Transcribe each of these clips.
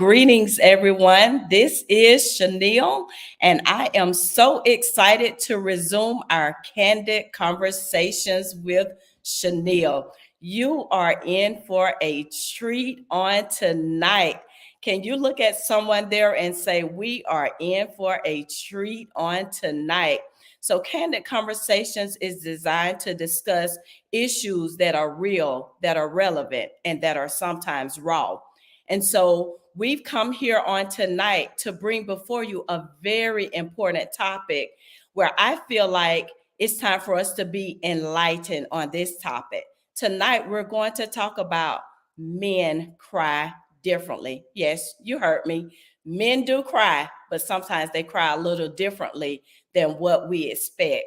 Greetings, everyone. This is Chenille, and I am so excited to resume our candid conversations with Chenille. You are in for a treat on tonight. Can you look at someone there and say, we are in for a treat on tonight? So, Candid Conversations is designed to discuss issues that are real, that are relevant, and that are sometimes raw. And so we've come here on tonight to bring before you a very important topic where I feel like it's time for us to be enlightened on this topic. Tonight, we're going to talk about men cry differently. Yes, you heard me. Men do cry, but sometimes they cry a little differently than what we expect.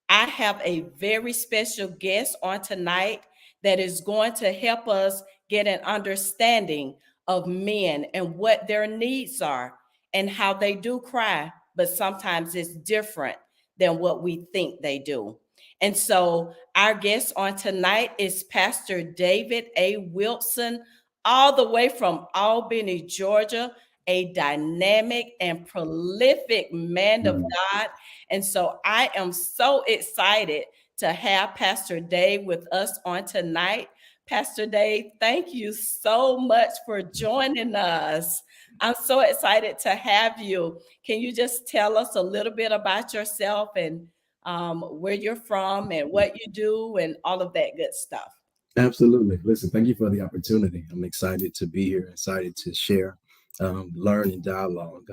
I have a very special guest on tonight that is going to help us get an understanding of men and what their needs are and how they do cry, but sometimes it's different than what we think they do. And so, our guest on tonight is Pastor David A. Wilson, all the way from Albany, Georgia, a dynamic and prolific man of God. And so I am so excited to have Pastor Dave with us on tonight. Pastor Dave, thank you so much for joining us. I'm so excited to have you. Can you just tell us a little bit about yourself and where you're from and what you do and all of that good stuff? Absolutely. Listen, thank you for the opportunity. I'm excited to be here, excited to share, learn, and dialogue.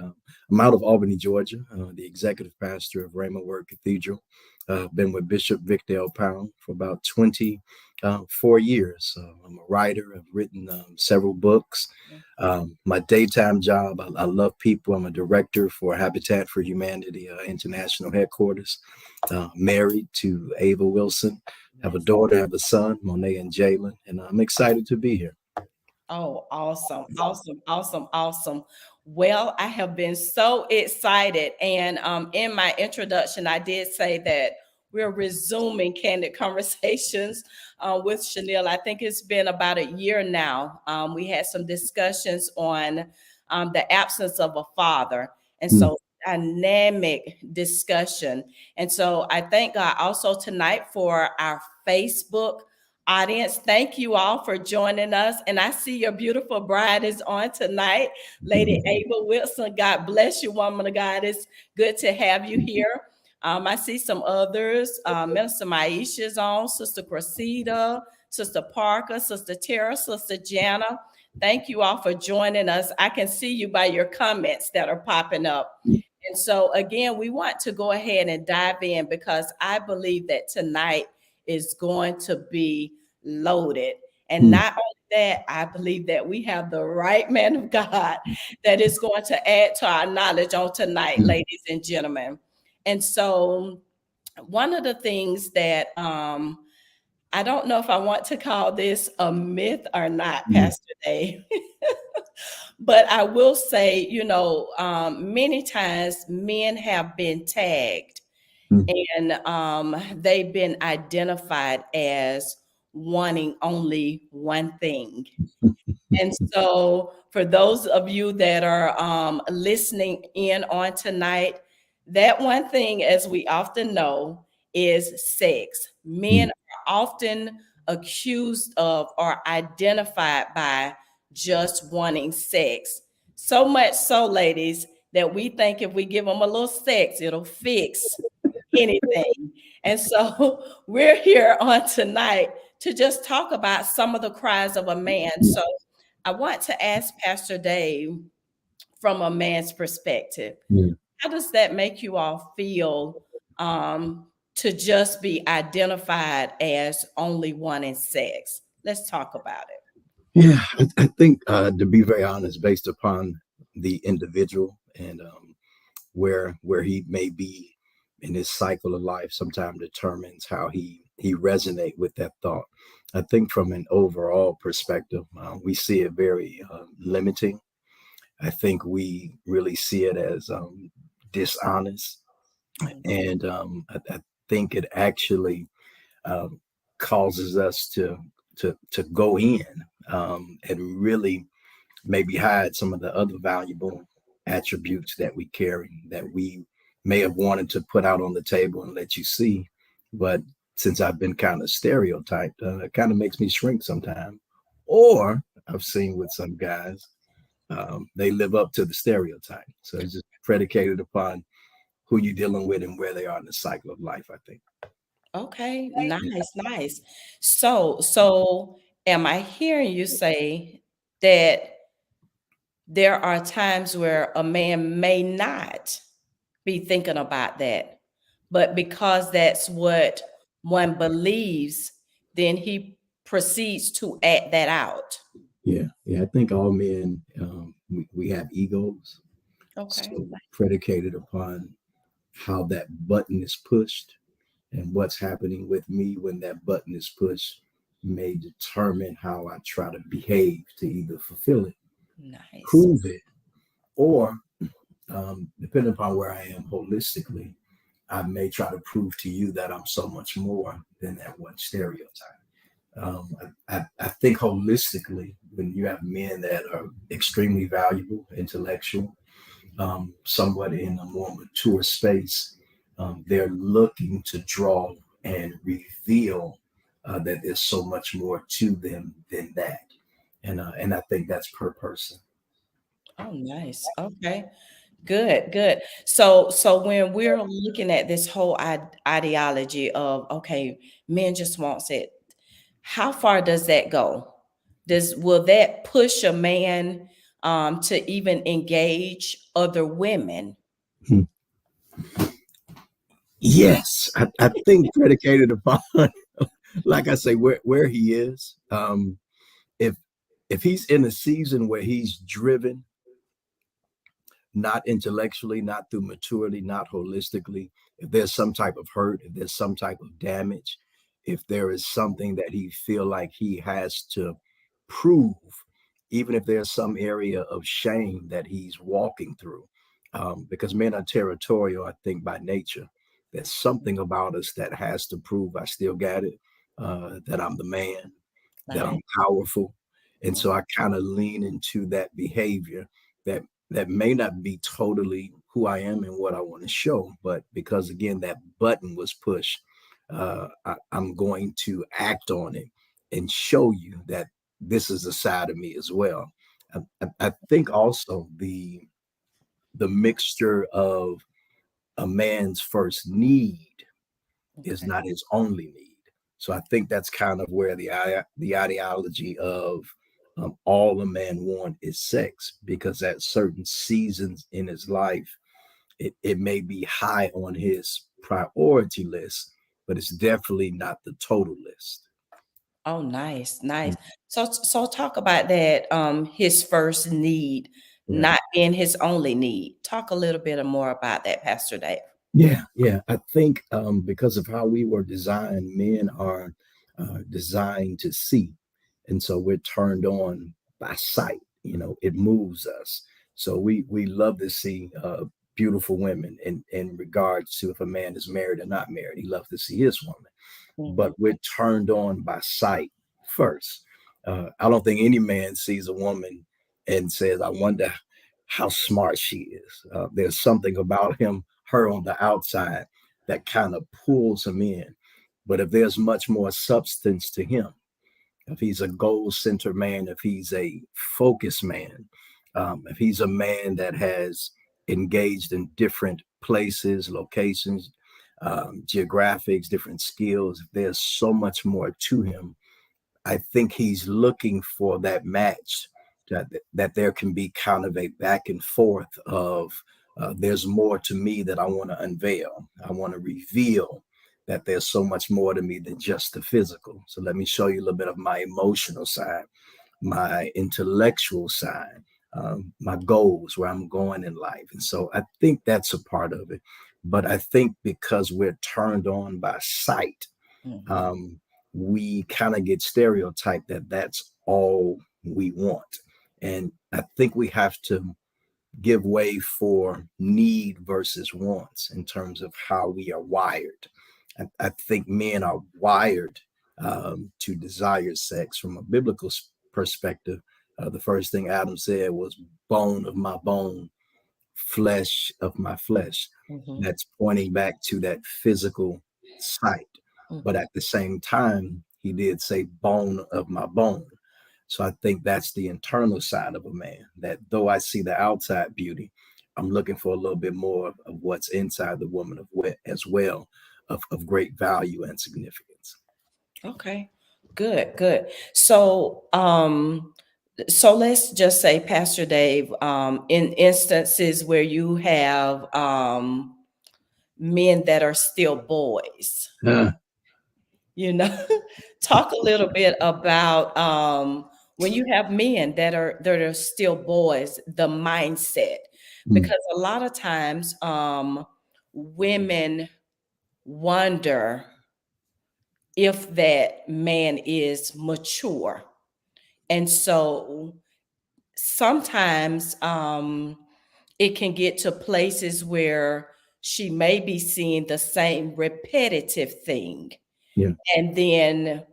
I'm out of Albany, Georgia, the executive pastor of Raymond Word Cathedral. Been with Bishop Vic Dale Powell for about 24 years. I'm a writer. I've written several books. My daytime job, I love people. I'm a director for Habitat for Humanity International Headquarters. Married to Ava Wilson. Have a daughter, have a son, Monet and Jalen, and I'm excited to be here. Oh, awesome, awesome, awesome, awesome. Well, I have been so excited. And in my introduction, I did say that we're resuming candid conversations with Chenille. I think it's been about a year now. We had some discussions on the absence of a father. And Mm. so, dynamic discussion. And so, I thank God also tonight for our Facebook audience. Thank you all for joining us. And I see your beautiful bride is on tonight, Lady Ava Wilson. God bless you, woman of God. It's good to have you here. I see some others. Minister Maisha is on, Sister Cressida, Sister Parker, Sister Tara, Sister Jana. Thank you all for joining us. I can see you by your comments that are popping up. And so, again, we want to go ahead and dive in because I believe that tonight is going to be loaded. And Mm. not only that, I believe that we have the right man of God that is going to add to our knowledge on tonight, Mm. ladies and gentlemen. And so, one of the things that I don't know if I want to call this a myth or not, Mm. Pastor Dave. But I will say, many times men have been tagged Mm. and they've been identified as wanting only one thing. And so, for those of you that are listening in on tonight, that one thing, as we often know, is sex. Men Mm. are often accused of or identified by just wanting sex. So much so, ladies, that we think if we give them a little sex, it'll fix anything. And so we're here on tonight to just talk about some of the cries of a man. So I want to ask Pastor Dave from a man's perspective, Mm. how does that make you all feel to just be identified as only one in sex? Let's talk about it. Yeah, I think to be very honest, based upon the individual and where he may be in his cycle of life, sometimes determines how he resonate with that thought. I think from an overall perspective, we see it very limiting. I think we really see it as dishonest, and I think it actually um, causes us to go in and really maybe hide some of the other valuable attributes that we carry that we may have wanted to put out on the table and let you see. But since I've been kind of stereotyped, it kind of makes me shrink sometimes. Or I've seen with some guys, they live up to the stereotype. So it's just predicated upon who you're dealing with and where they are in the cycle of life, I think. Okay, nice, nice. So am I hearing you say that there are times where a man may not be thinking about that, but because that's what one believes, then he proceeds to act that out? Yeah, yeah. I think all men, we have egos, Okay. so predicated upon how that button is pushed and what's happening with me when that button is pushed may determine how I try to behave to either fulfill it, Nice. prove it, or depending upon where I am holistically, I may try to prove to you that I'm so much more than that one stereotype. I think holistically, when you have men that are extremely valuable, intellectual, somewhat in a more mature space, they're looking to draw and reveal that there's so much more to them than that, and I think that's per person. Oh, nice. Okay. Good, good. So when we're looking at this whole ideology of, okay, men just wants it, how far does that go? Will that push a man to even engage other women? Hmm. Yes, I think predicated upon, like I say, where he is. If if he's in a season where he's driven, not intellectually, not through maturity, not holistically, if there's some type of hurt, if there's some type of damage, if there is something that he feel like he has to prove, even if there's some area of shame that he's walking through, because men are territorial, I think by nature. There's something about us that has to prove I still got it, that I'm the man, that Nice. I'm powerful. And so I kind of lean into that behavior that may not be totally who I am and what I want to show, but because again that button was pushed, I'm going to act on it and show you that this is a side of me as well. I think also the mixture of a man's first need is Okay. not his only need. So I think that's kind of where the ideology of all a man want is sex, because at certain seasons in his life, it may be high on his priority list, but it's definitely not the total list. Oh, nice, nice. Mm. So talk about that, his first need Right. not being his only need. Talk a little bit more about that, Pastor Dave. Yeah, yeah. I think because of how we were designed, men are designed to see, and so we're turned on by sight. You know, it moves us. So we love to see beautiful women. In regards to if a man is married or not married, he loves to see his woman. Mhm. But we're turned on by sight first. I don't think any man sees a woman and says, "I wonder how smart she is." There's something about her on the outside that kind of pulls him in. But if there's much more substance to him, if he's a goal centered man, if he's a focused man, if he's a man that has engaged in different places, locations, geographics, different skills, if there's so much more to him, I think he's looking for that match, that there can be kind of a back and forth of there's more to me that I want to unveil. I want to reveal that there's so much more to me than just the physical. So let me show you a little bit of my emotional side, my intellectual side, my goals, where I'm going in life. And so I think that's a part of it. But I think because we're turned on by sight, Mhm. um, we kind of get stereotyped that that's all we want. And I think we have to give way for need versus wants in terms of how we are wired. I think men are wired to desire sex from a biblical perspective. The first thing Adam said was bone of my bone, flesh of my flesh. Mhm, That's pointing back to that physical sight. But mhm. at the same time, he did say bone of my bone. So I think that's the internal side of a man, that though I see the outside beauty, I'm looking for a little bit more of what's inside the woman as well, of great value and significance. Okay, good, good. So let's just say, Pastor Dave, in instances where you have men that are still boys, Uh, you know, talk a little bit about when you have men that are still boys, the mindset, mm, because a lot of times women wonder if that man is mature. And so sometimes it can get to places where she may be seeing the same repetitive thing. yeah, And then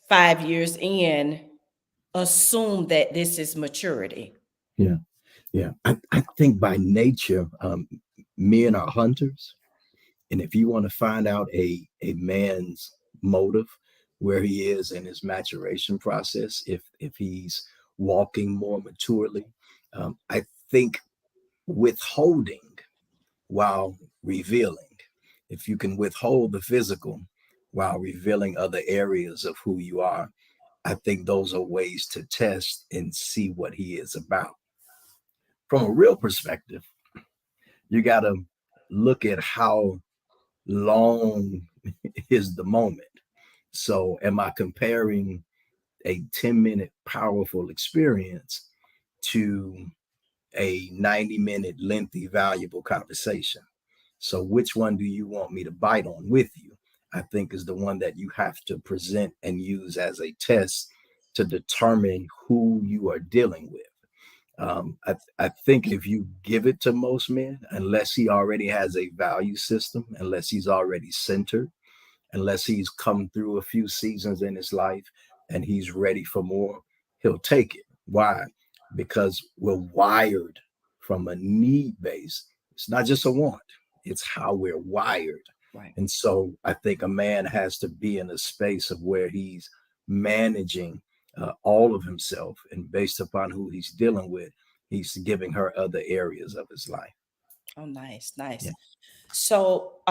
5 years in, assume that this is maturity. yeah, yeah. I think by nature, men are hunters. And if you want to find out a man's motive, where he is in his maturation process, if he's walking more maturely, I think withholding while revealing, if you can withhold the physical while revealing other areas of who you are, I think those are ways to test and see what he is about. From a real perspective, you got to look at how long is the moment. So, am I comparing a 10-minute powerful experience to a 90-minute lengthy, valuable conversation? So, which one do you want me to bite on with you? I think is the one that you have to present and use as a test to determine who you are dealing with. I think if you give it to most men, unless he already has a value system, unless he's already centered, unless he's come through a few seasons in his life and he's ready for more, he'll take it. Why? Because we're wired from a need base. It's not just a want, it's how we're wired. Right. And so I think a man has to be in a space of where he's managing all of himself, and based upon who he's dealing with, he's giving her other areas of his life. Oh, nice, Yeah. nice. So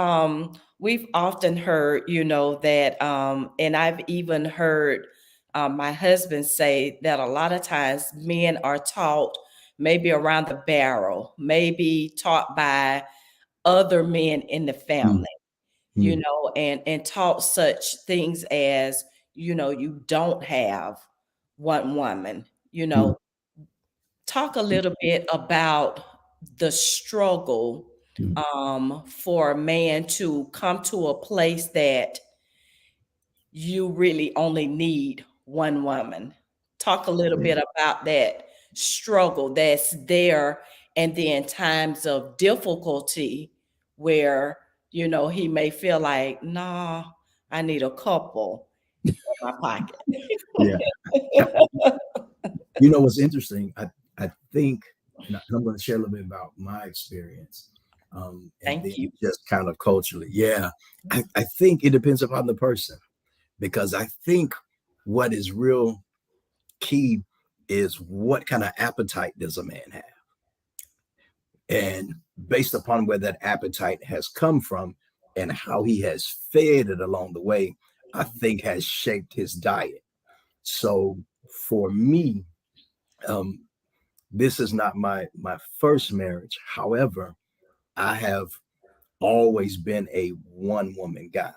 we've often heard, that, and I've even heard my husband say that a lot of times men are taught maybe around the barrel, maybe taught by other men in the Mm, family, mm, and taught such things as, you don't have one woman, mm, talk a little bit about the struggle mm. for a man to come to a place that you really only need one woman. Talk a little bit about that struggle that's there, and then times of difficulty where, he may feel like, nah, I need a couple in my pocket. Yeah. You know what's interesting? I think, and I'm going to share a little bit about my experience, and then Thank you. just kind of culturally. Yeah, I think it depends upon the person, because I think what is real key is what kind of appetite does a man have, and based upon where that appetite has come from and how he has fed it along the way, I think has shaped his diet. So for me, um, this is not my first marriage. However, I have always been a one woman guy.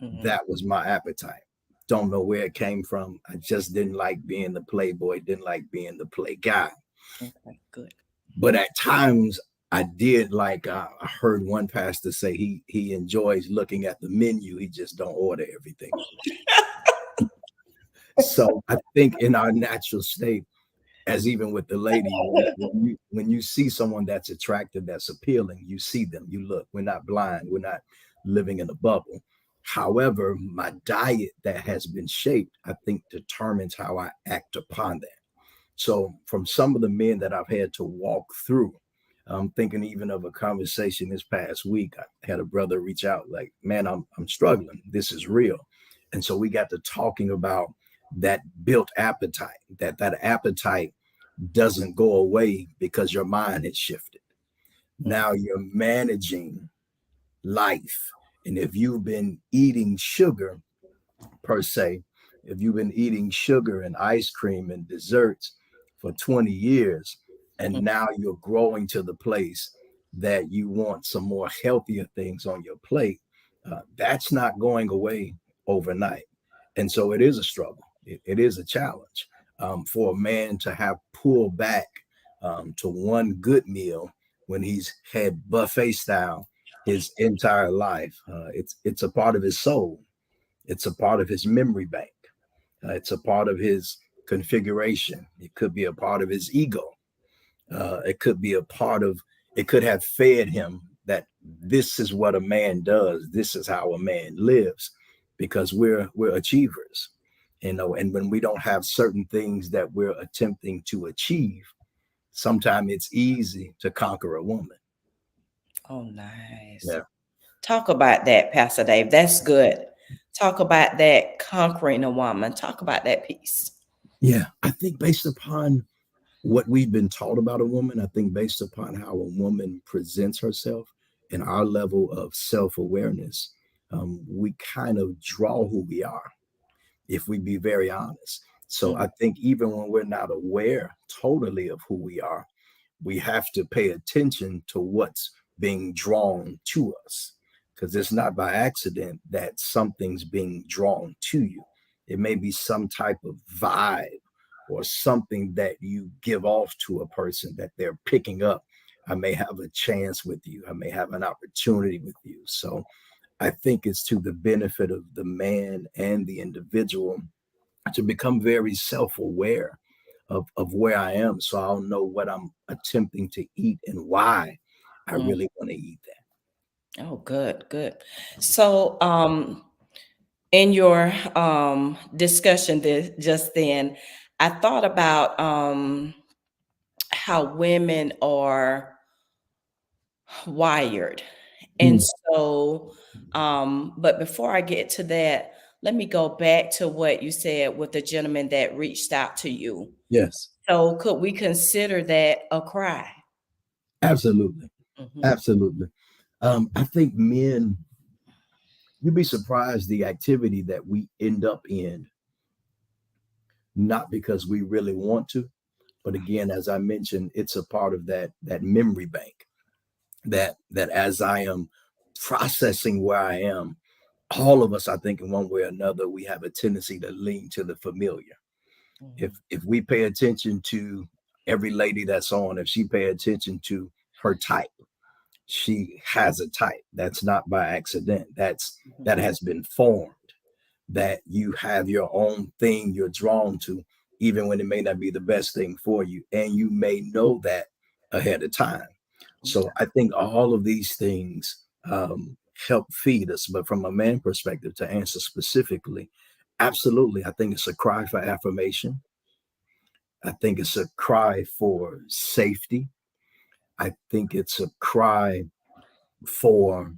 Mhm. That was my appetite. Don't know where it came from. I just didn't like being the playboy, didn't like being the play guy. Okay, good. But at times I did like, I heard one pastor say he enjoys looking at the menu. He just don't order everything. So I think in our natural state, as even with the lady, when you see someone that's attractive, that's appealing, you see them, you look. We're not blind. We're not living in a bubble. However, my diet that has been shaped, I think, determines how I act upon that. So from some of the men that I've had to walk through, I'm thinking even of a conversation this past week. I had a brother reach out like, man, I'm struggling. This is real. And so we got to talking about that built appetite, that appetite doesn't go away because your mind has shifted. Now you're managing life. And if you've been eating sugar per se, if you've been eating sugar and ice cream and desserts for 20 years, and now you're growing to the place that you want some more healthier things on your plate, that's not going away overnight. And so it is a struggle. It is a challenge for a man to have pulled back to one good meal when he's had buffet style his entire life. It's a part of his soul. It's a part of his memory bank. It's a part of his configuration. It could be a part of his ego. It could be a part of, it could have fed him that this is what a man does. This is how a man lives, because we're achievers, you know. And when we don't have certain things that we're attempting to achieve, sometimes it's easy to conquer a woman. Oh, nice. Yeah. Talk about that, Pastor Dave. That's good. Talk about that conquering a woman. Talk about that piece. Yeah. I think based upon what we've been taught about a woman, I think based upon how a woman presents herself and our level of self awareness, we kind of draw who we are, if we be very honest. So Mm, I think even when we're not aware totally of who we are, we have to pay attention to what's being drawn to us, because it's not by accident that something's being drawn to you. It may be some type of vibe or something that you give off to a person that they're picking up. I may have a chance with you. I may have an opportunity with you. So I think it's to the benefit of the man and the individual to become very self-aware of where I am, so I'll know what I'm attempting to eat and why I mm. really want to eat that. Oh, good, good. So, in your discussion just then, I thought about how women are wired. And Mm, so, but before I get to that, let me go back to what you said with the gentleman that reached out to you. yes, So, could we consider that a cry? absolutely, Mhm. absolutely. I think men, you'd be surprised the activity that we end up in, not because we really want to, but again, as I mentioned, it's a part of that memory bank. That as I am processing where I am, all of us, I think, in one way or another, we have a tendency to lean to the familiar. Mhm. If we pay attention to every lady that's on, if she pay attention to her type, she has a type. That's not by accident. Mhm. That has been formed. That you have your own thing you're drawn to, even when it may not be the best thing for you, and you may know that ahead of time. So Yeah. I think all of these things help feed us. But from a man perspective, to answer specifically, absolutely, I think it's a cry for affirmation. I think it's a cry for safety. I think it's a cry for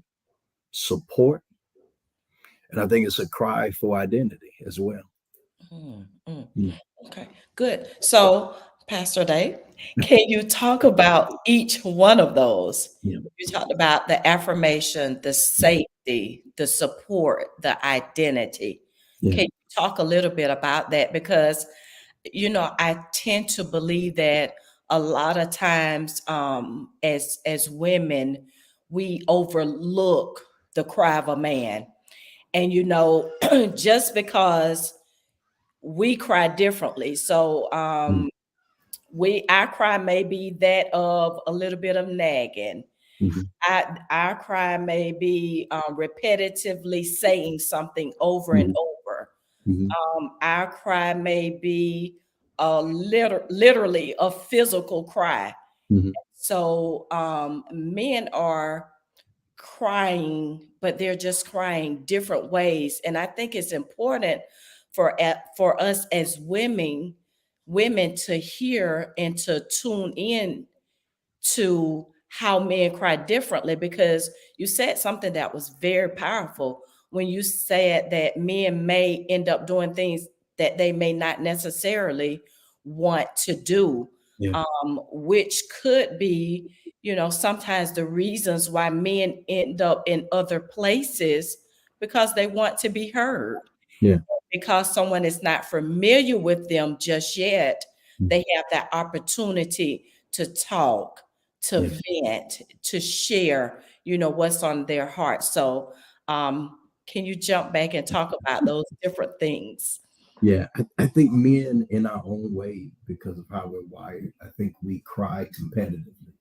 support. And I think it's a cry for identity as well. Mm, mm. Mm, Okay, good. So, Pastor Dave, can you talk about each one of those? yeah, You talked about the affirmation, the safety, the support, the identity. yeah. Can you talk a little bit about that? Because, I tend to believe that a lot of times, as women, we overlook the cry of a man. And, just because we cry differently. So Mm, our cry may be that of a little bit of nagging. mhm, Our cry may be repetitively saying something over and mhm, over. mhm, Our cry may be literally a physical cry. mhm, So men are crying, but they're just crying different ways. And I think it's important for us as women to hear and to tune in to how men cry differently, because you said something that was very powerful when you said that men may end up doing things that they may not necessarily want to do, Yeah. which could be, sometimes the reasons why men end up in other places, because they want to be heard, Yeah. because someone is not familiar with them just yet. They have that opportunity to talk, to Yeah. vent, to share, what's on their heart. So, can you jump back and talk about those different things? Yeah. I think men in our own way, because of how we're wired, I think we cry competitively.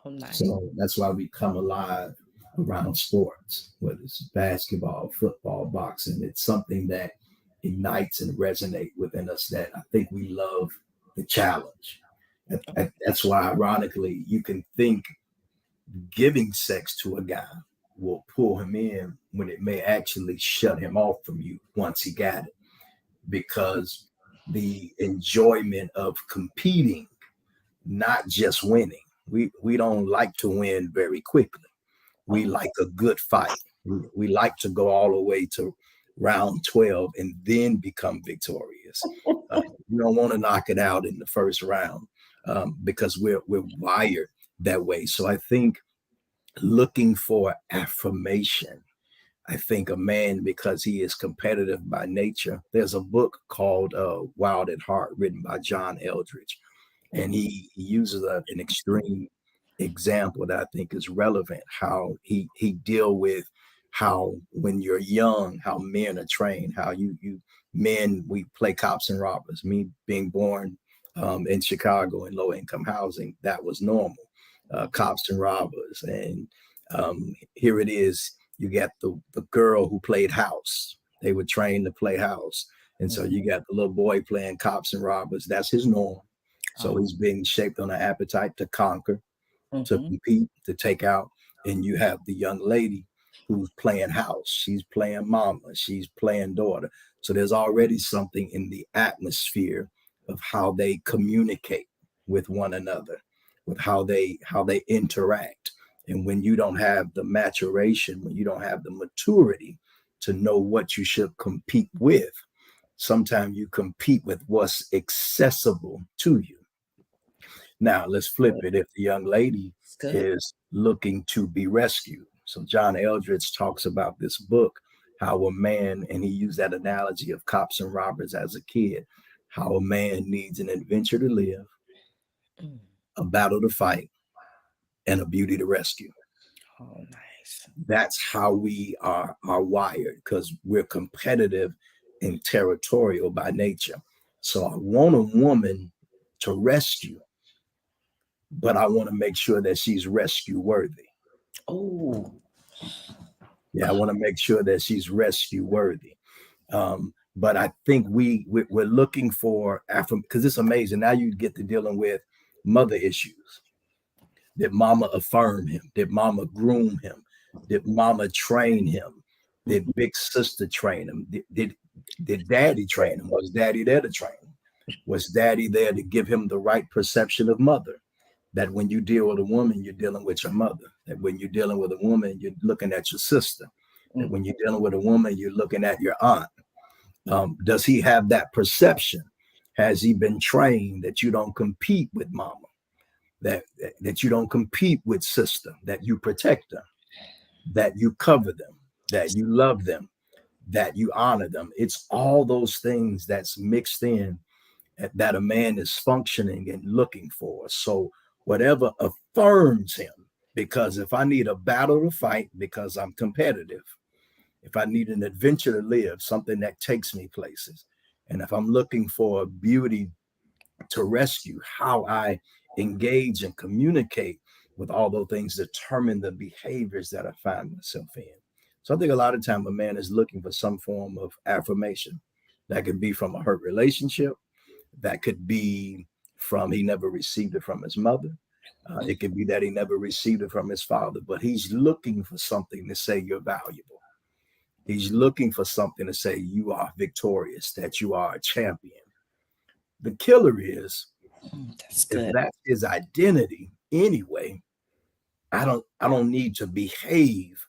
Oh, nice. So that's why we come alive around sports, whether it's basketball, football, boxing. It's something that ignites and resonates within us, that I think we love the challenge. That's why, ironically, you can think giving sex to a guy will pull him in when it may actually shut him off from you once he got it, because the enjoyment of competing, not just winning. We don't like to win very quickly. We Oh, like a good fight. We like to go all the way to round 12 and then become victorious. We don't want to knock it out in the first round, because we're wired that way. So I think looking for affirmation. I think a man, because he is competitive by nature, there's a book called Wild at Heart, written by John Eldridge, and he uses an extreme example that I think is relevant. How he deal with how when you're young, how men are trained, how you men, we play cops and robbers. Me being born in Chicago in low income housing, that was normal. Cops and robbers, and here it is. You got the girl who played house. They were trained to play house, and so you got the little boy playing cops and robbers. That's his norm. So oh, he's being shaped on an appetite to conquer, to mm-hmm. compete, to take out. And you have the young lady who's playing house. She's playing mama. She's playing daughter. So there's already something in the atmosphere of how they communicate with one another, with how they interact. And when you don't have the maturation, when you don't have the maturity to know what you should compete with, sometimes you compete with what's accessible to you. Now, let's flip it. If the young lady It's good. is looking to be rescued. So, John Eldridge talks about this book, how a man, and he used that analogy of cops and robbers as a kid, how a man needs an adventure to live, Mm. a battle to fight, and a beauty to rescue. Oh, nice. That's how we are wired, because we're competitive and territorial by nature. So, I want a woman to rescue, but I want to make sure that she's rescue worthy. Oh, Yeah, I want to make sure that she's rescue worthy. But I think we're looking for because it's amazing. Now you get to dealing with mother issues. Did mama affirm him? Did mama groom him? Did mama train him? Did big sister train him? Did daddy train him? Was daddy there to train him? Was daddy there to give him the right perception of mother? That when you deal with a woman, you're dealing with your mother. That when you're dealing with a woman, you're looking at your sister. That mm. when you're dealing with a woman, you're looking at your aunt. Does he have that perception? Has he been trained that you don't compete with mama? That you don't compete with sister? That you protect them? That you cover them? That you love them? That you honor them? It's all those things that's mixed in that a man is functioning and looking for. So whatever affirms him, because if I need a battle to fight because I'm competitive, if I need an adventure to live, something that takes me places, and if I'm looking for beauty to rescue, how I engage and communicate with all those things determine the behaviors that I find myself in. So I think a lot of time a man is looking for some form of affirmation. That could be from a hurt relationship, that could be from he never received it from his mother. It could be that he never received it from his father, but he's looking for something to say you're valuable. He's looking for something to say you are victorious, that you are a champion. the killer is, That's if good. that's his identity anyway, I don't need to behave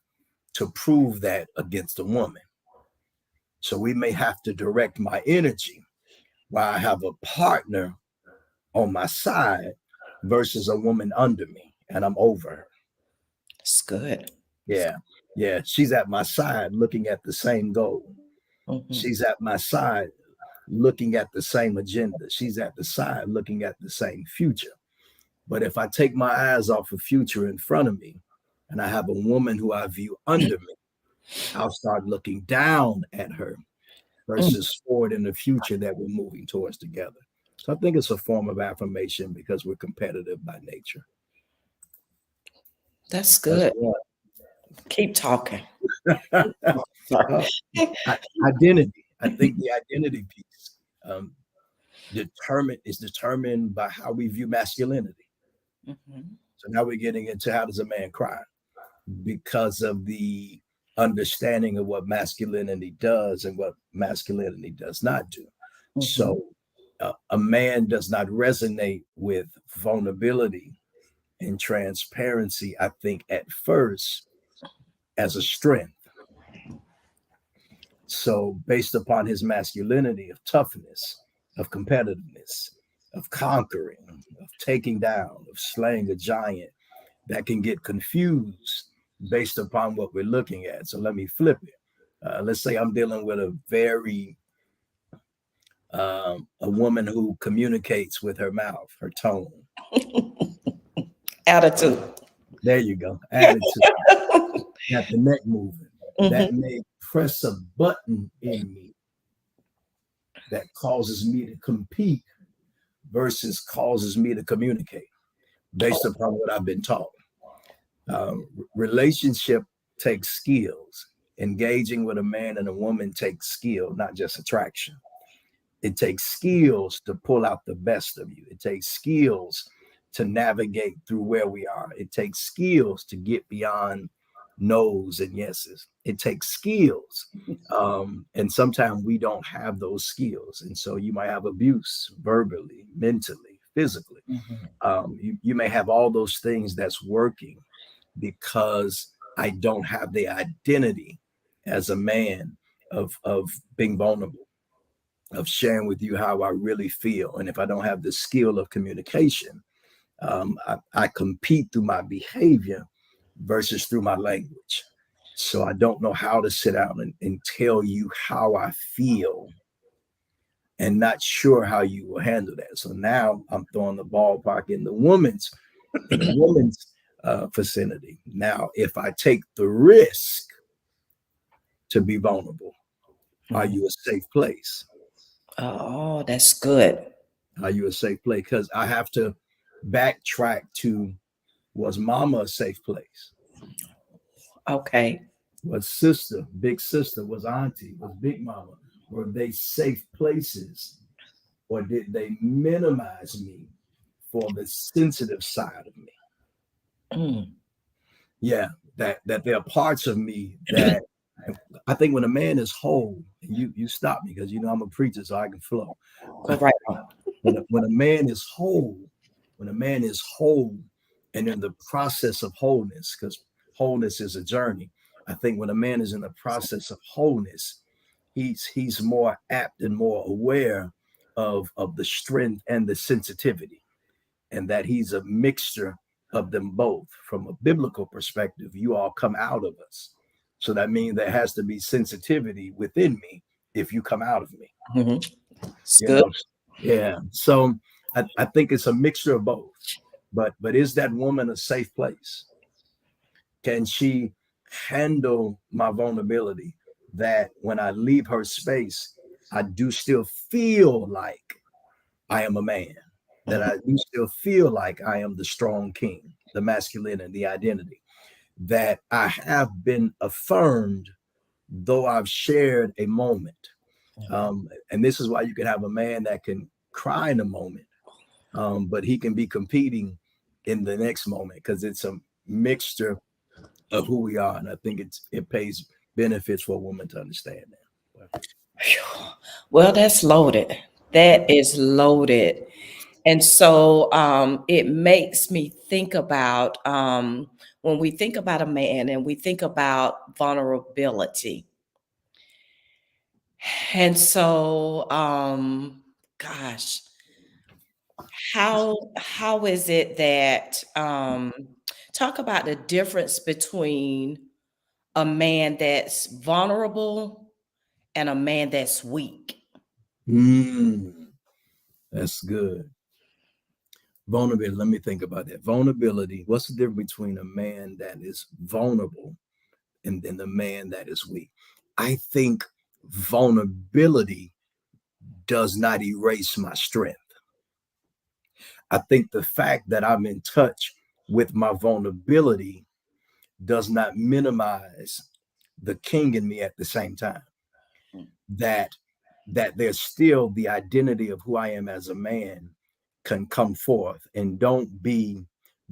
to prove that against a woman. So we may have to direct my energy while I have a partner on my side versus a woman under me and I'm over her. That's good. Yeah. Yeah. She's at my side looking at the same goal. Mhm. She's at my side looking at the same agenda. She's at the side looking at the same future. But if I take my eyes off the future in front of me and I have a woman who I view under me, I'll start looking down at her Mm, versus forward in the future that we're moving towards together. So I think it's a form of affirmation because we're competitive by nature. that's That's good. one. Keep talking. Sorry. Uh, Identity. I think the identity piece is determined by how we view masculinity. Mhm. So now we're getting into how does a man cry because of the understanding of what masculinity does and what masculinity does not do. Mhm. So a man does not resonate with vulnerability and transparency, I think, at first as a strength. So, based upon his masculinity of toughness, of competitiveness, of conquering, of taking down, of slaying a giant, that can get confused based upon what we're looking at. So, let me flip it. Let's say I'm dealing with a woman who communicates with her mouth, her tone. Attitude. There you go. Attitude. Got the neck moving. That Mhm. may press a button in me that causes me to compete versus causes me to communicate based upon what I've been taught. Relationship takes skills. Engaging with a man and a woman takes skill, not just attraction. It takes skills to pull out the best of you. It takes skills to navigate through where we are. It takes skills to get beyond no's and yeses. It takes skills. And sometimes we don't have those skills. And so you might have abuse verbally, mentally, physically. Mhm. You may have all those things that's working because I don't have the identity as a man of being vulnerable, of sharing with you how I really feel. And if I don't have the skill of communication, I compete through my behavior versus through my language. So I don't know how to sit down and tell you how I feel and not sure how you will handle that. So now I'm throwing the ballpark in the woman's vicinity. Now, if I take the risk to be vulnerable, are Mhm. you a safe place? Oh, that's good. Are you a safe place? Because I have to backtrack to, was mama a safe place? Okay. Was sister, big sister, was auntie, was big mama? Were they safe places? Or did they minimize me for the sensitive side of me? Mm. Yeah, that there are parts of me that I think when a man is whole, and you stop me because you know I'm a preacher, so I can flow. Go right on. When a man is whole, when a man is whole and in the process of wholeness, because wholeness is a journey. I think when a man is in the process of wholeness, he's more apt and more aware of the strength and the sensitivity, and that he's a mixture of them both. From a biblical perspective, you all come out of us. So that means there has to be sensitivity within me if you come out of me. Mhm. It's You good. know, yeah. So I think it's a mixture of both. But is that woman a safe place? Can she handle my vulnerability? That when I leave her space, I do still feel like I am a man, that Mhm. I do still feel like I am the strong king, the masculine and the identity, that I have been affirmed, though I've shared a moment. And this is why you can have a man that can cry in a moment, but he can be competing in the next moment because it's a mixture of who we are. And I think it pays benefits for a woman to understand that. Phew. Well, that's loaded. That is loaded. And so it makes me think about when we think about a man and we think about vulnerability. And so, gosh, how is it that talk about the difference between a man that's vulnerable and a man that's weak? Mm, that's good. Vulnerability. Let me think about that. Vulnerability. What's the difference between a man that is vulnerable and then the man that is weak? I think vulnerability does not erase my strength. I think the fact that I'm in touch with my vulnerability does not minimize the king in me at the same time. Mm, That there's still the identity of who I am as a man can come forth, and don't be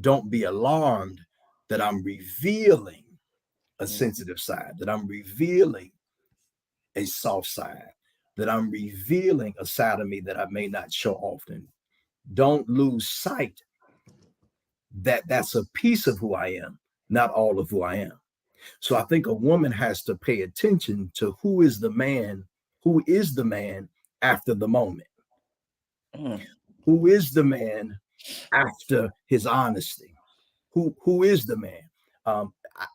alarmed that I'm revealing a mm, sensitive side, that I'm revealing a soft side, that I'm revealing a side of me that I may not show often. Don't lose sight that that's a piece of who I am, not all of who I am. So I think a woman has to pay attention to who is the man after the moment, mm. who is the man after his honesty, who is the man.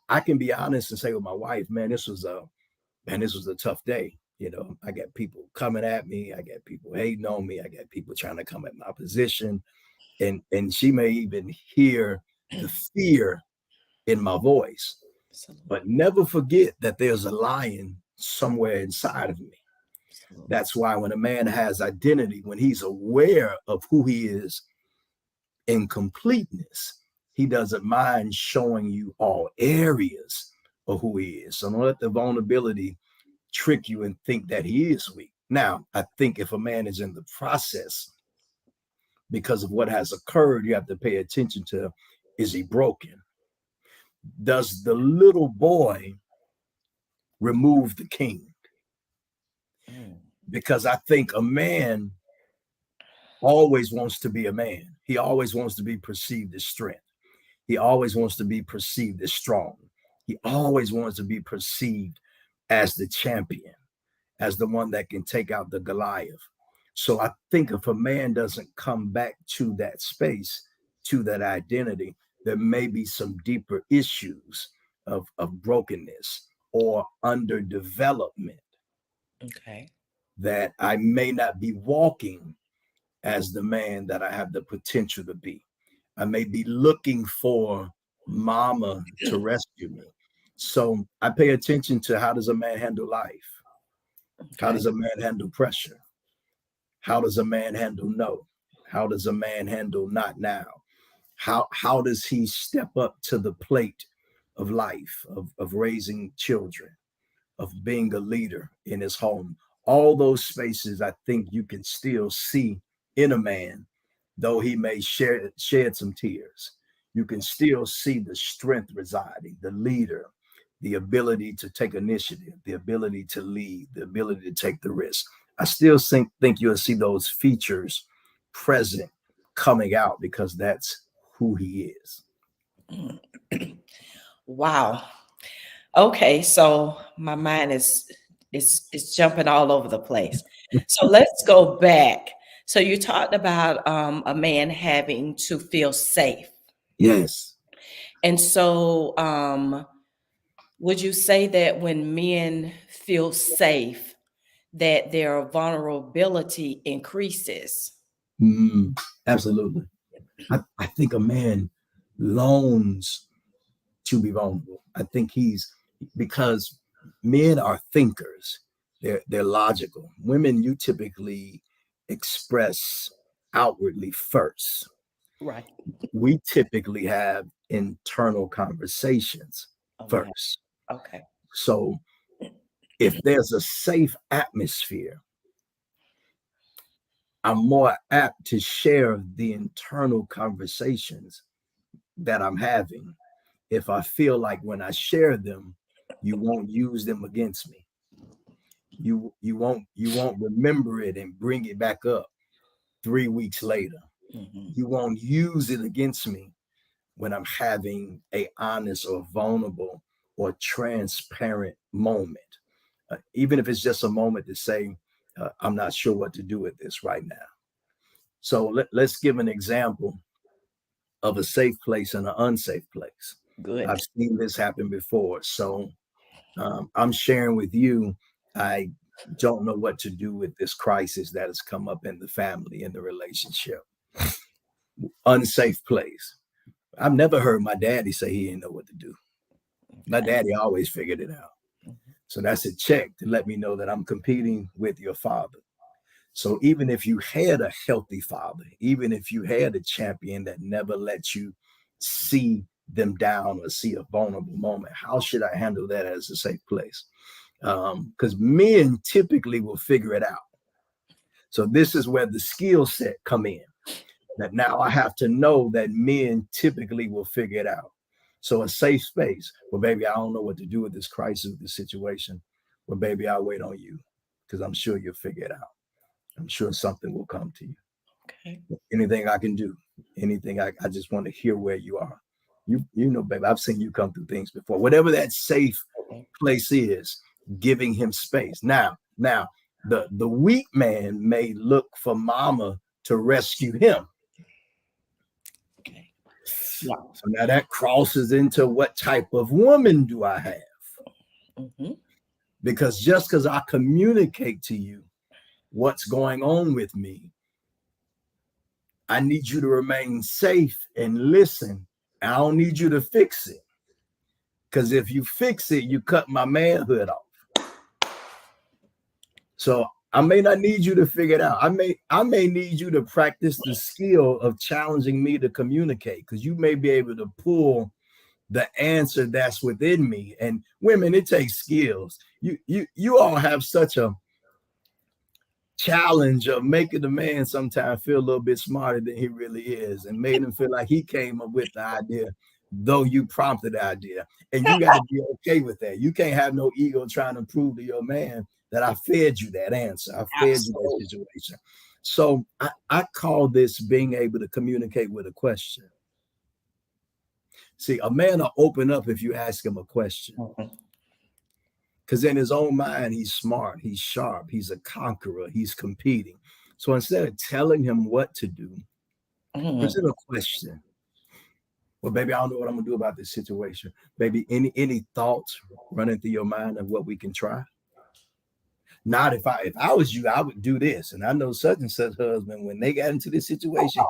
I can be honest and say with my wife, man, this was a tough day. I got people coming at me, I got people hating on me, I got people trying to come at my position, and she may even hear the fear in my voice. Absolutely. But never forget that there's a lion somewhere inside of me. Absolutely. That's why when a man has identity, when he's aware of who he is in completeness, he doesn't mind showing you all areas of who he is. So don't let the vulnerability trick you and think that he is weak. Now, I think if a man is in the process because of what has occurred, you have to pay attention to, is he broken? Does the little boy remove the king? Mm, Because I think a man always wants to be a man. He always wants to be perceived as strength. He always wants to be perceived as strong. He always wants to be perceived as the champion, as the one that can take out the Goliath. So I think if a man doesn't come back to that space, to that identity, there may be some deeper issues of brokenness or underdevelopment okay. that I may not be walking as the man that I have the potential to be. I may be looking for mama to rescue me. So I pay attention to, how does a man handle life? How Okay. does a man handle pressure? How does a man handle no? How does a man handle not now? How does he step up to the plate of life, of raising children, of being a leader in his home? All those spaces I think you can still see in a man, though he may shed some tears. You can still see the strength residing, the leader, the ability to take initiative, the ability to lead, the ability to take the risk. I still think you'll see those features present coming out because that's who he is. Mm. Wow. Okay, so my mind is jumping all over the place. So let's go back. So you talked about a man having to feel safe, Yes. and so would you say that when men feel safe, that their vulnerability increases? Mm, absolutely. I think a man longs to be vulnerable. I think because men are thinkers. They're logical. Women, you typically express outwardly first. Right. We typically have internal conversations Oh, we have. first. Okay. So if there's a safe atmosphere, I'm more apt to share the internal conversations that I'm having if I feel like when I share them, you won't use them against me. you won't remember it and bring it back up 3 weeks later. Mhm. You won't use it against me when I'm having a honest or vulnerable or transparent moment. Even if it's just a moment to say, I'm not sure what to do with this right now. So let's give an example of a safe place and an unsafe place. Good. I've seen this happen before. So I'm sharing with you, I don't know what to do with this crisis that has come up in the family, in the relationship. Unsafe place. I've never heard my daddy say he didn't know what to do. My Okay. daddy always figured it out. Mhm. So that's a check to let me know that I'm competing with your father. So even if you had a healthy father, even if you had a champion that never let you see them down or see a vulnerable moment, how should I handle that as a safe place? Because men typically will figure it out. So this is where the skill set come in. That now I have to know that men typically will figure it out. So a safe space. Well, baby, I don't know what to do with this crisis, with this situation. Well, baby, I'll wait on you because I'm sure you'll figure it out. I'm sure something will come to you. Okay. Anything I can do, anything I just want to hear where you are. You know, baby, I've seen you come through things before. Whatever that safe Okay. place is, giving him space. Now, the weak man may look for mama to rescue him. Okay. Yeah. So now that crosses into what type of woman do I have? Hmm. Because just because I communicate to you what's going on with me, I need you to remain safe and listen. I don't need you to fix it. Because if you fix it, you cut my manhood off. So I may not need you to figure it out. I may need you to practice the skill of challenging me to communicate because you may be able to pull the answer that's within me. And women, it takes skills. You all have such a challenge of making the man sometimes feel a little bit smarter than he really is and made him feel like he came up with the idea, though you prompted the idea. And you got to be okay with that. You can't have no ego trying to prove to your man that I fed you that answer. I fed you that Absolutely. situation. So I call this being able to communicate with a question. See, a man will open up if you ask him a question. Mhm. Because in his own mind, he's smart, he's sharp, he's a conqueror, he's competing. So instead of telling him what to do, Mhm. present a question. Well, baby, I don't know what I'm gonna do about this situation. Baby, any thoughts running through your mind of what we can try? Not if I was you, I would do this. And I know such and such husband, when they got into this situation,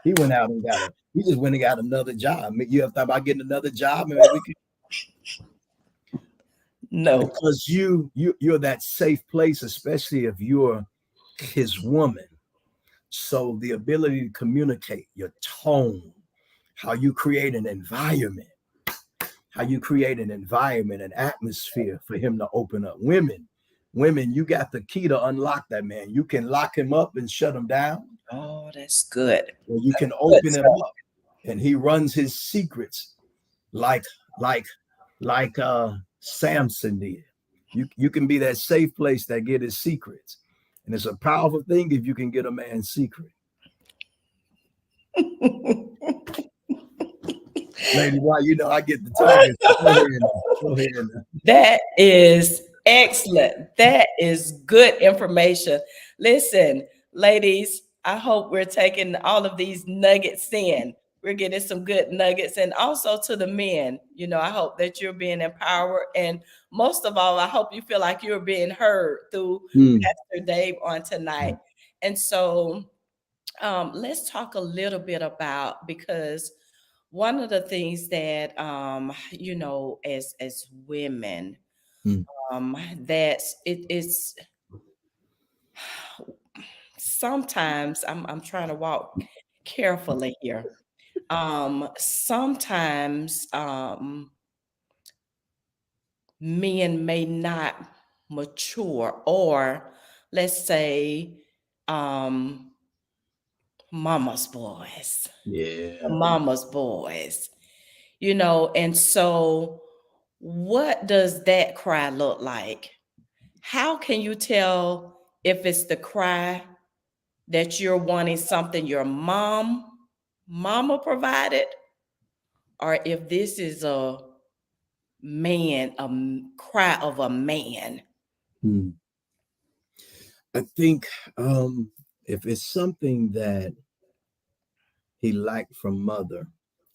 he went out and he just went and got another job. You have thought about getting another job, and maybe we could, No. because you're that safe place, especially if you're his woman. So the ability to communicate, your tone, how you create an environment, an atmosphere for him to open up. Women, you got the key to unlock that man. You can lock him up and shut him down, Oh, that's good. or you can Good open him stuff. up and he runs his secrets like like like Samson did. You can be that safe place that get his secrets. And it's a powerful thing if you can get a man's secret. Lady, why I get the talking. So go ahead now. Go ahead now. That is excellent. That is good information. Listen, ladies, I hope we're taking all of these nuggets in. We're getting some good nuggets. And also to the men, I hope that you're being empowered. And most of all, I hope you feel like you're being heard through Mm, Pastor Dave on tonight. mm, And so let's talk a little bit about, because one of the things that as women, mm. that's it's sometimes I'm trying to walk carefully here. Sometimes men may not mature, or let's say um mama's boys, Yeah. mama's boys, and so what does that cry look like? How can you tell if it's the cry that you're wanting something your mama provided, or if this is a man, cry of a man? Hmm. I think if it's something that he lacked from mother,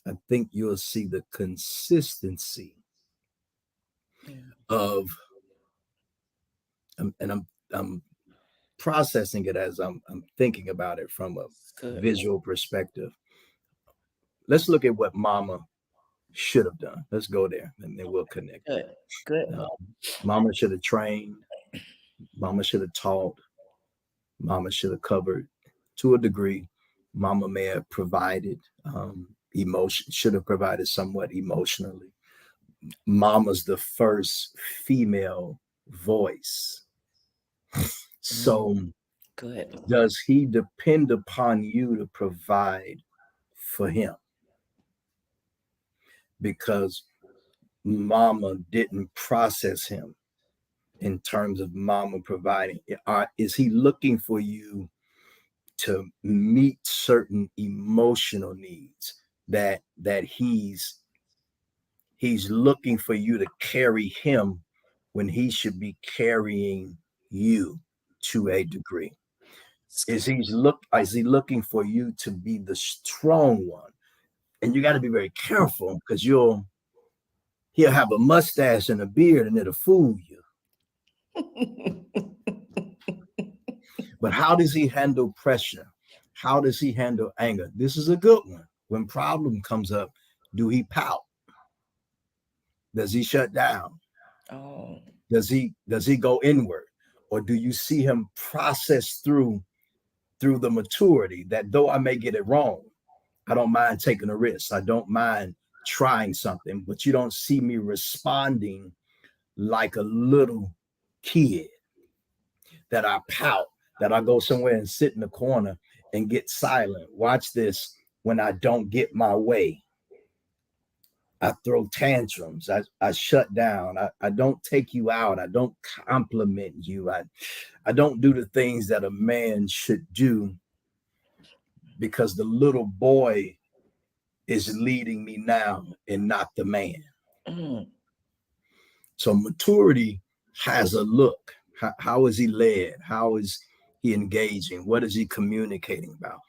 I think you'll see the consistency Mm, of, and I'm processing it as I'm thinking about it from a it's good. visual perspective. Let's look at what mama should have done. Let's go there and then we'll connect it. Good. Good. Um, Mama should have trained, mama should have taught, mama should have covered to a degree. Mama may have provided emotion, should have provided somewhat emotionally. Mama's the first female voice. Mm, So good. does he depend upon you to provide for him? Because mama didn't process him in terms of mama providing. Is he looking for you to meet certain emotional needs that he's looking for you to carry him when he should be carrying you to a degree? It's good. Is he looking for you to be the strong one? And you got to be very careful because he'll have a mustache and a beard and it'll fool you. But how does he handle pressure? How does he handle anger? This is a good one. When problem comes up, do he pout? Does he shut down? Oh, Does he go inward? Or do you see him process through the maturity that though I may get it wrong, I don't mind taking a risk. I don't mind trying something, but you don't see me responding like a little kid that I pout, that I go somewhere and sit in the corner and get silent. Watch this. When I don't get my way, I throw tantrums. I shut down. I don't take you out. I don't compliment you. I don't do the things that a man should do because the little boy is leading me now and not the man. mm, So maturity has a look. How is he led? How is he engaging? What is he communicating about?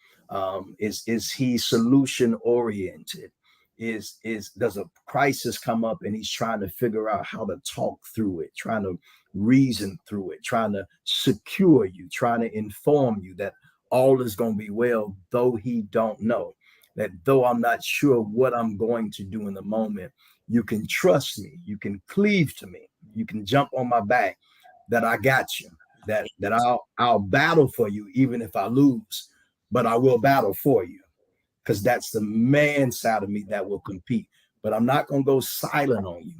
Is he solution oriented? Is does a crisis come up and he's trying to figure out how to talk through it, trying to reason through it, trying to secure you, trying to inform you that all is going to be well, though he don't know. That though I'm not sure what I'm going to do in the moment, you can trust me, you can cleave to me, you can jump on my back, that I got you, that I'll battle for you even if I lose, but I will battle for you because that's the man side of me that will compete. But I'm not going to go silent on you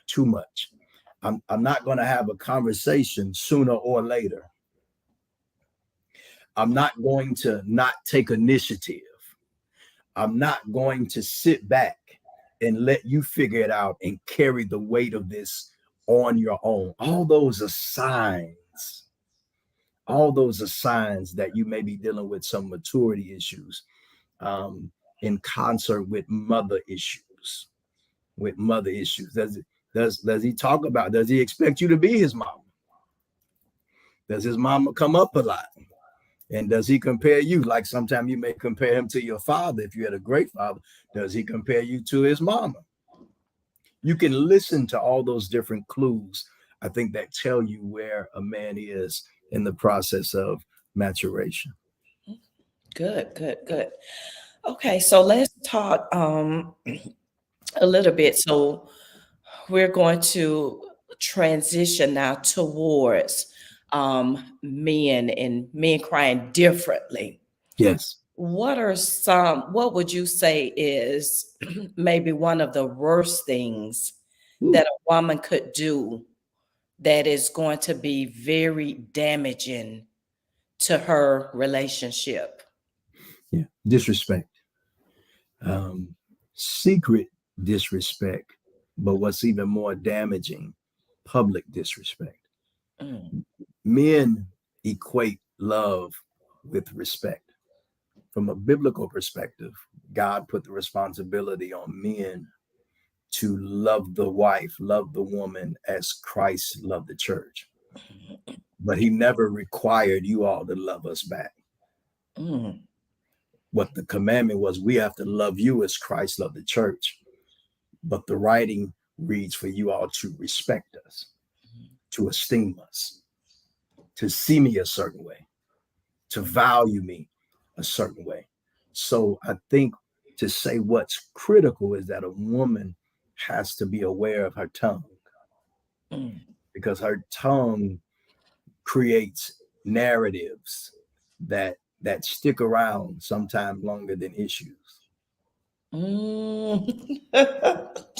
too much. I'm not going to have a conversation sooner or later. I'm not going to not take initiative. I'm not going to sit back and let you figure it out and carry the weight of this on your own. All those are signs. All those are signs that you may be dealing with some maturity issues in concert with mother issues. With mother issues, does he talk about? Does he expect you to be his mama? Does his mama come up a lot? And does he compare you? Like sometimes you may compare him to your father if you had a great father. Does he compare you to his mama? You can listen to all those different clues, I think, that tell you where a man is in the process of maturation. good, good, good. Okay, so let's talk a little bit. So we're going to transition now towards men and men crying differently. Yes. What would you say is maybe one of the worst things Ooh, that a woman could do that is going to be very damaging to her relationship? yeah. Disrespect. Um, Secret disrespect. But what's even more damaging, public disrespect. Mm, Men equate love with respect. From a biblical perspective, God put the responsibility on men to love the wife, love the woman as Christ loved the church. But he never required you all to love us back. mm, What the commandment was, we have to love you as Christ loved the church. But the writing reads for you all to respect us, to esteem us, to see me a certain way, to value me a certain way. So I think to say what's critical is that a woman has to be aware of her tongue, mm, because her tongue creates narratives that stick around sometimes longer than issues. mm.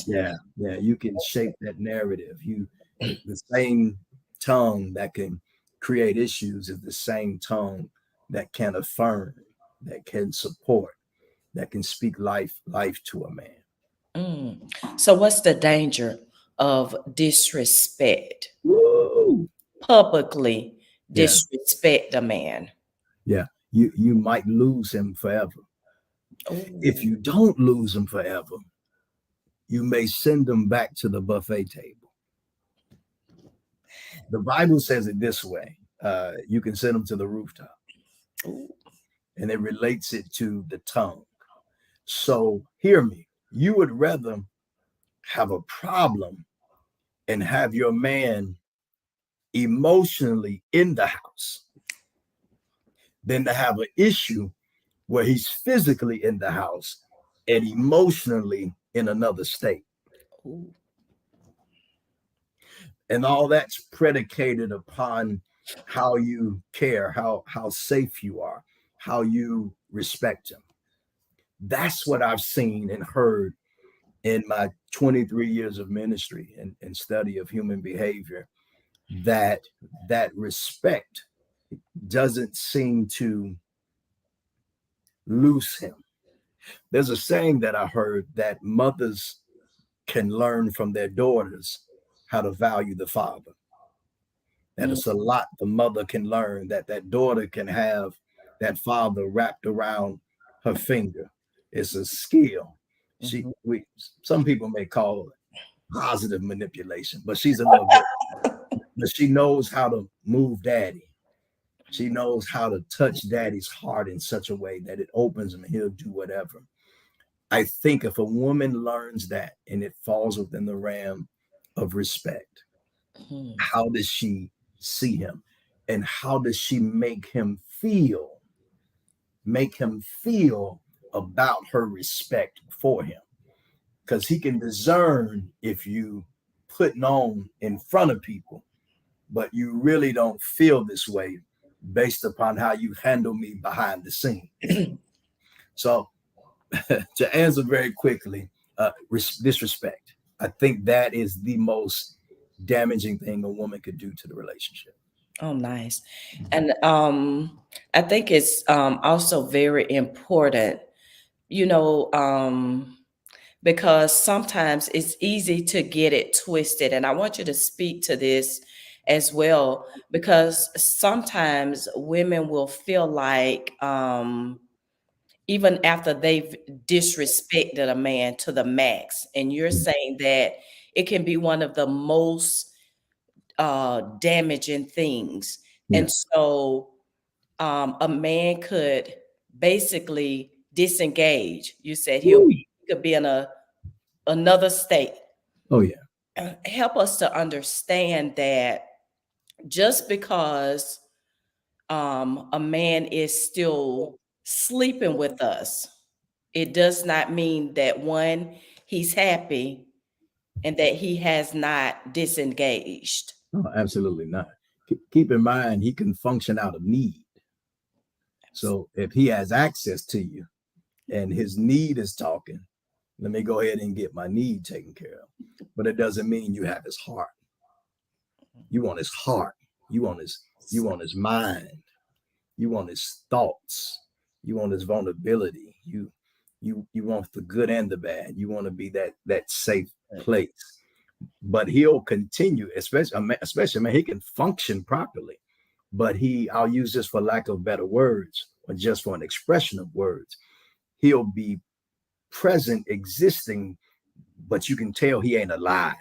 Yeah, you can shape that narrative. The same tongue that can create issues is the same tongue that can affirm, that can support, that can speak life to a man. Mm. So, what's the danger of disrespect? Woo! Publicly Yeah, disrespect a man. yeah. You might lose him forever. If Ooh. you don't lose him forever, you may send him back to the buffet table. The Bible says it this way: you can send him to the rooftop, Ooh. and it relates it to the tongue. So hear me. You would rather have a problem and have your man emotionally in the house than to have an issue where he's physically in the house and emotionally in another state. Ooh. And all that's predicated upon how you care, how safe you are, how you respect him. That's what I've seen and heard in my 23 years of ministry and study of human behavior, that that respect doesn't seem to lose him. There's a saying that I heard that mothers can learn from their daughters how to value the father. That Mm, it's a lot the mother can learn, that that daughter can have that father wrapped around her finger. It's a skill. She mhm. we Some people may call it positive manipulation, but she's a little bit, but she knows how to move daddy. She knows how to touch daddy's heart in such a way that it opens him and he'll do whatever. I think if a woman learns that and it falls within the realm of respect, Mm, how does she see him? And how does she make him feel about her respect for him? Because he can discern if you putting on in front of people, but you really don't feel this way based upon how you handle me behind the scene. So to answer very quickly, disrespect. I think that is the most damaging thing a woman could do to the relationship. oh, nice. And I think it's also very important, you know, because sometimes it's easy to get it twisted. And I want you to speak to this as well, because sometimes women will feel like, even after they've disrespected a man to the max, and you're saying that it can be one of the most damaging things. Yeah. And so a man could basically disengage. You said Woo. he could be in another state. Oh yeah. Help us to understand that just because a man is still sleeping with us, it does not mean that one, he's happy and that he has not disengaged. Oh, absolutely not. Keep in mind, he can function out of need. So if he has access to you and his need is talking, let me go ahead and get my need taken care of. But it doesn't mean you have his heart. You want his heart. You want his mind. You want his thoughts. You want his vulnerability. You want the good and the bad. You want to be that safe place. but he'll continue, especially, man, he can function properly, but I'll use this for lack of better words, or just for an expression of words. He'll be present, existing, but you can tell he ain't alive.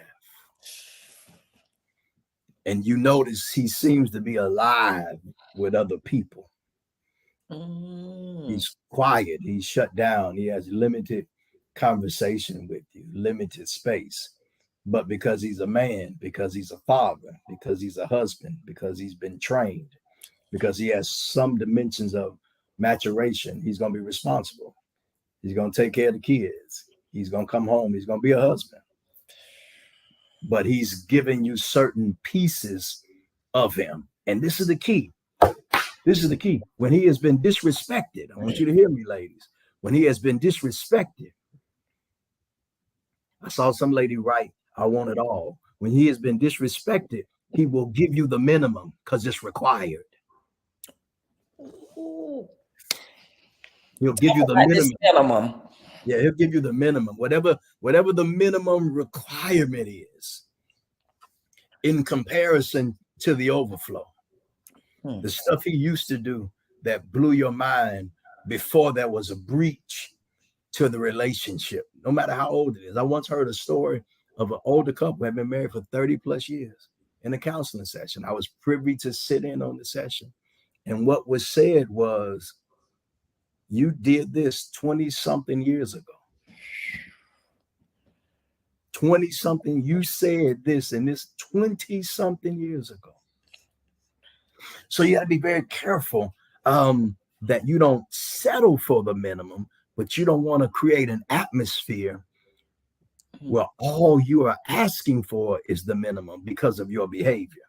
And you notice he seems to be alive with other people. He's quiet, he's shut down, he has limited conversation with you, limited space. But because he's a man, because he's a father, because he's a husband, because he's been trained, because he has some dimensions of maturation, he's going to be responsible. He's going to take care of the kids. He's going to come home. He's going to be a husband. But he's giving you certain pieces of him. And this is the key. This is the key. When he has been disrespected, I want you to hear me, ladies. When he has been disrespected, I saw some lady write, I want it all. When he has been disrespected, he will give you the minimum because it's required. He'll give you the minimum. Yeah, he'll give you the minimum, whatever the minimum requirement is in comparison to the overflow. The stuff he used to do that blew your mind before there was a breach to the relationship, no matter how old it is. I once heard a story of an older couple who had been married for 30 plus years in a counseling session. I was privy to sit in on the session. And what was said was, you did this 20 something years ago. 20 something, you said this and this 20 something years ago. So you got to be very careful that you don't settle for the minimum, but you don't want to create an atmosphere where all you are asking for is the minimum because of your behavior.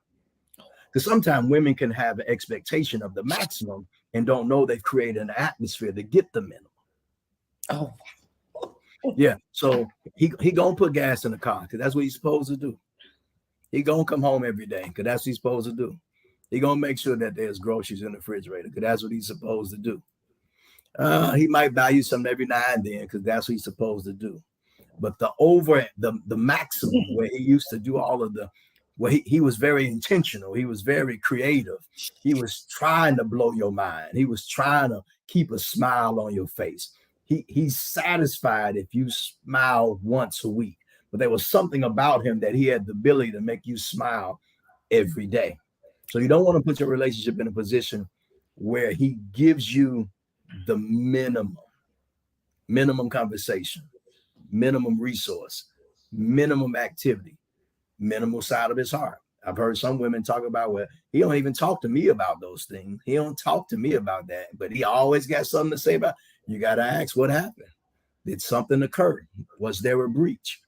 Because sometimes women can have an expectation of the maximum and don't know they've created an atmosphere to get the minimum. Oh, yeah. So he gonna put gas in the car because that's what he's supposed to do. He gonna come home every day because that's what he's supposed to do. He gonna make sure that there's groceries in the refrigerator because that's what he's supposed to do. He might buy you something every now and then because that's what he's supposed to do. But the maximum where he used to do all of the, where he was very intentional. He was very creative. He was trying to blow your mind. He was trying to keep a smile on your face. He's satisfied if you smile once a week. But there was something about him that he had the ability to make you smile every day. So you don't want to put your relationship in a position where he gives you the minimum conversation, minimum resource, minimum activity, minimal side of his heart. I've heard some women talk about, well, he don't even talk to me about those things. He don't talk to me about that, but he always got something to say about it. You got to ask, what happened? Did something occur? Was there a breach?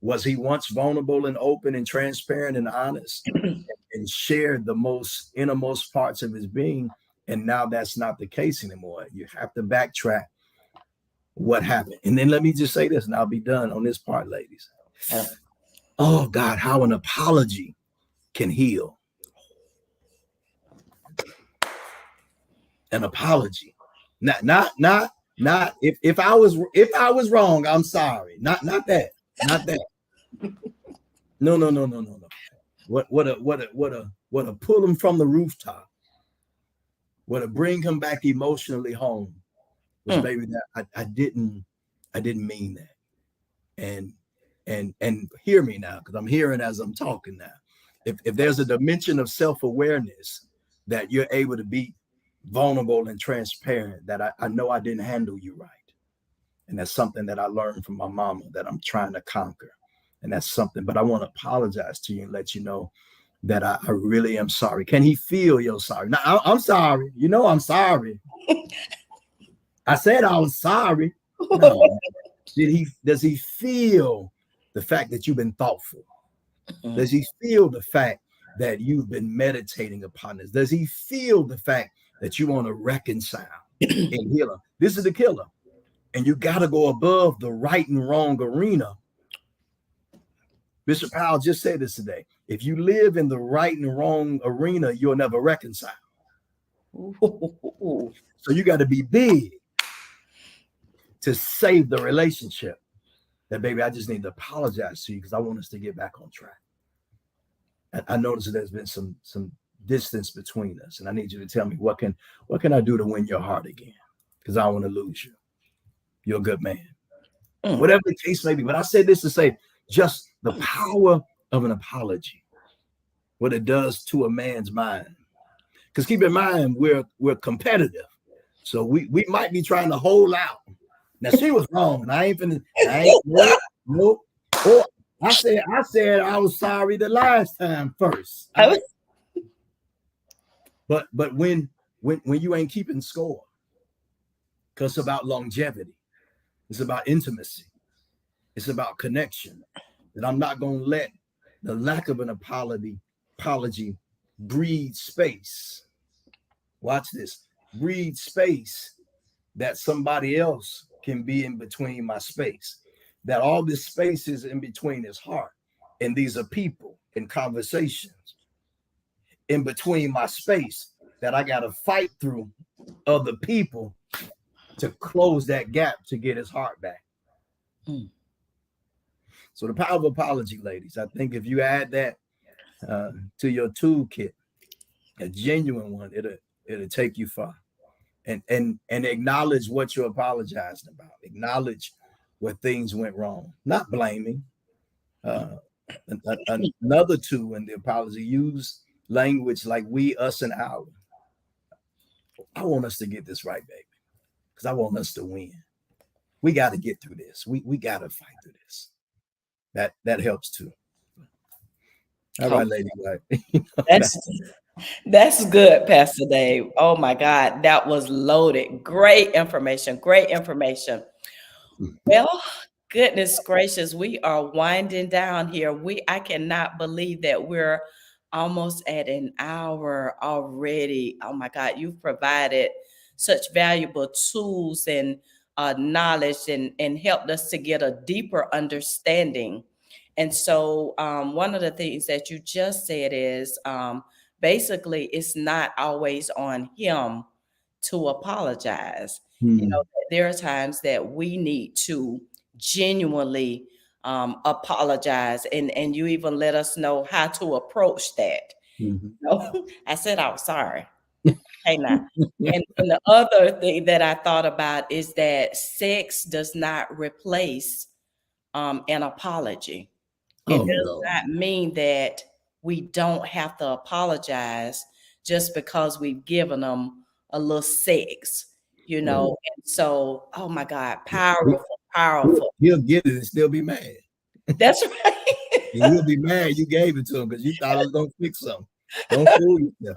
Was he once vulnerable and open and transparent and honest and shared the most innermost parts of his being? And now that's not the case anymore. You have to backtrack what happened. And then let me just say this, and I'll be done on this part, ladies. Oh God, how an apology can heal. An apology. Not if I was wrong, I'm sorry. Not that. No. What a pull him from the rooftop. What a bring him back emotionally home. Was baby, that I didn't mean that. And hear me now, because I'm hearing as I'm talking now. If there's a dimension of self-awareness that you're able to be vulnerable and transparent, that I know I didn't handle you right. And that's something that I learned from my mama that I'm trying to conquer. And that's something, but I want to apologize to you and let you know that I really am sorry. Can he feel you're sorry? Now, I'm sorry. You know I'm sorry. I said I was sorry. No. Does he feel the fact that you've been thoughtful? Does he feel the fact that you've been meditating upon this? Does he feel the fact that you want to reconcile and heal? This is the killer. And you got to go above the right and wrong arena. Bishop Powell just said this today. If you live in the right and wrong arena, you'll never reconcile. So you got to be big to save the relationship. that, baby, I just need to apologize to you because I want us to get back on track. I noticed that there's been some distance between us, and I need you to tell me what can I do to win your heart again? Because I don't want to lose you. You're a good man. Whatever the case may be. But I said this to say just the power of an apology, what it does to a man's mind. Because keep in mind, we're competitive. So we might be trying to hold out. Now she was wrong, and I ain't nope. Or I said I was sorry the last time first. But when you ain't keeping score, because it's about longevity, it's about intimacy, it's about connection. And I'm not gonna let the lack of an apology breed space. Watch this, breed space that somebody else can be in between my space. That all this space is in between his heart. And these are people in conversations in between my space that I got to fight through other people to close that gap to get his heart back. So the power of apology, ladies, I think if you add that to your toolkit, a genuine one, it'll take you far. And acknowledge what you're apologizing about. Acknowledge where things went wrong, not blaming. Another tool in the apology, use language like we, us, and our. I want us to get this right, baby, because I want us to win. We got to get through this. We got to fight through this. That helps too. All right, lady. That's good, Pastor Dave. Oh my God, that was loaded. Great information. Great information. Well, goodness gracious, we are winding down here. I cannot believe that we're almost at an hour already. Oh my God, you've provided such valuable tools and knowledge and helped us to get a deeper understanding. And so, one of the things that you just said is basically it's not always on him to apologize. You know, there are times that we need to genuinely apologize, and you even let us know how to approach that. You know, I said I was sorry. Hey, now. And the other thing that I thought about is that sex does not replace an apology. It does not mean that we don't have to apologize just because we've given them a little sex, you know. And so, oh my God, powerful, powerful. He'll get it and still be mad. That's right. And you'll be mad you gave it to him because you thought it was gonna fix something. Don't fool yourself.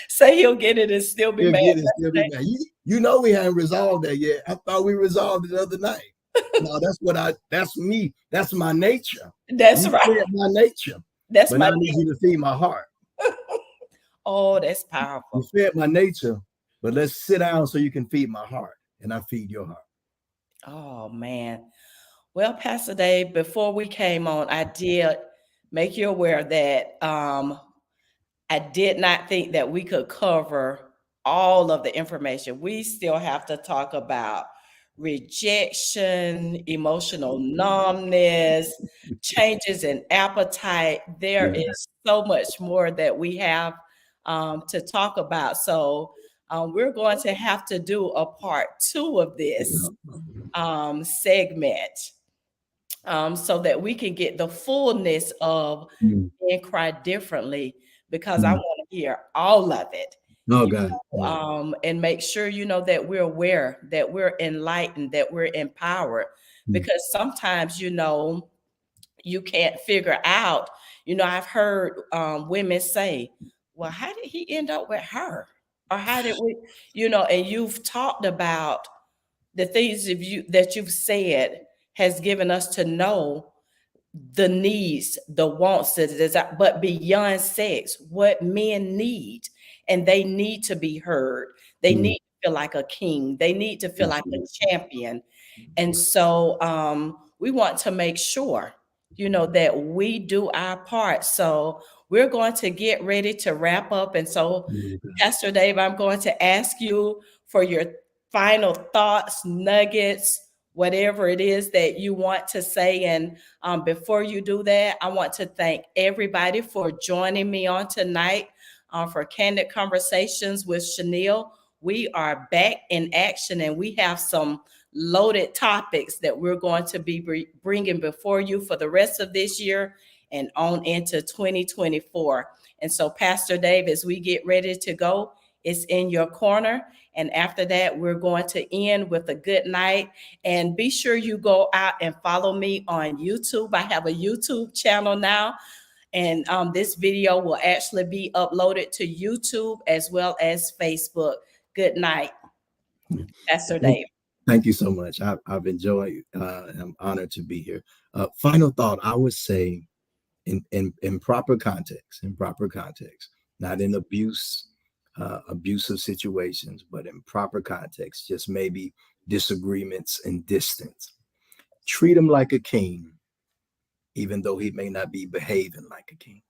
Say he'll get it and still be He'll mad. get it and still be mad. You know we haven't resolved that yet. I thought we resolved it the other night. No, that's me. That's my nature. That's right. Fed my nature. That's but my now I need you to feed my heart. Oh, that's powerful. You fed my nature, but let's sit down so you can feed my heart, and I feed your heart. Oh man. Well, Pastor Dave, before we came on, I did make you aware that I did not think that we could cover all of the information. We still have to talk about rejection, emotional numbness, changes in appetite. There is so much more that we have to talk about. So we're going to have to do a part 2 of this segment so that we can get the fullness of being cried differently, because I want to hear all of it. Oh God. And make sure, you know, that we're aware, that we're enlightened, that we're empowered, because sometimes, you know, you can't figure out, you know, I've heard women say, well, how did he end up with her? Or how did we, you know, and you've talked about the things that you've said has given us to know the needs, the wants, the desire, but beyond sex, what men need. And they need to be heard. They need to feel like a king. They need to feel like a champion. And so we want to make sure, you know, that we do our part. So we're going to get ready to wrap up. And so, Pastor Dave, I'm going to ask you for your final thoughts, nuggets. whatever it is that you want to say. And before you do that, I want to thank everybody for joining me on tonight for Candid Conversations with Chenille. We are back in action and we have some loaded topics that we're going to be bringing before you for the rest of this year and on into 2024. And so, Pastor Dave, as we get ready to go, it's in your corner. And after that, we're going to end with a good night. And be sure you go out and follow me on YouTube. I have a YouTube channel now. And this video will actually be uploaded to YouTube as well as Facebook. Good night, Pastor Dave. Thank you so much. I've enjoyed. I'm honored to be here. Final thought: I would say, in proper context, not in abusive situations, but in proper context, just maybe disagreements and distance. Treat him like a king, even though he may not be behaving like a king.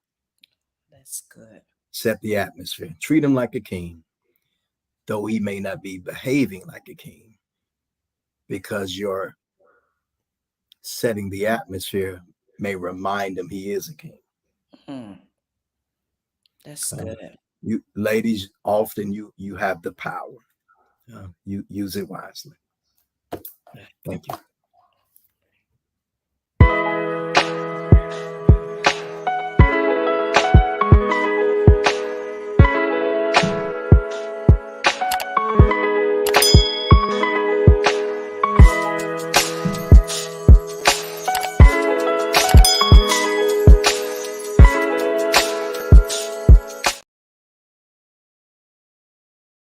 That's good. Set the atmosphere. Treat him like a king, though he may not be behaving like a king, because you're setting the atmosphere may remind him he is a king. Mm. That's good. You ladies, often you have the power. You use it wisely. Thank you.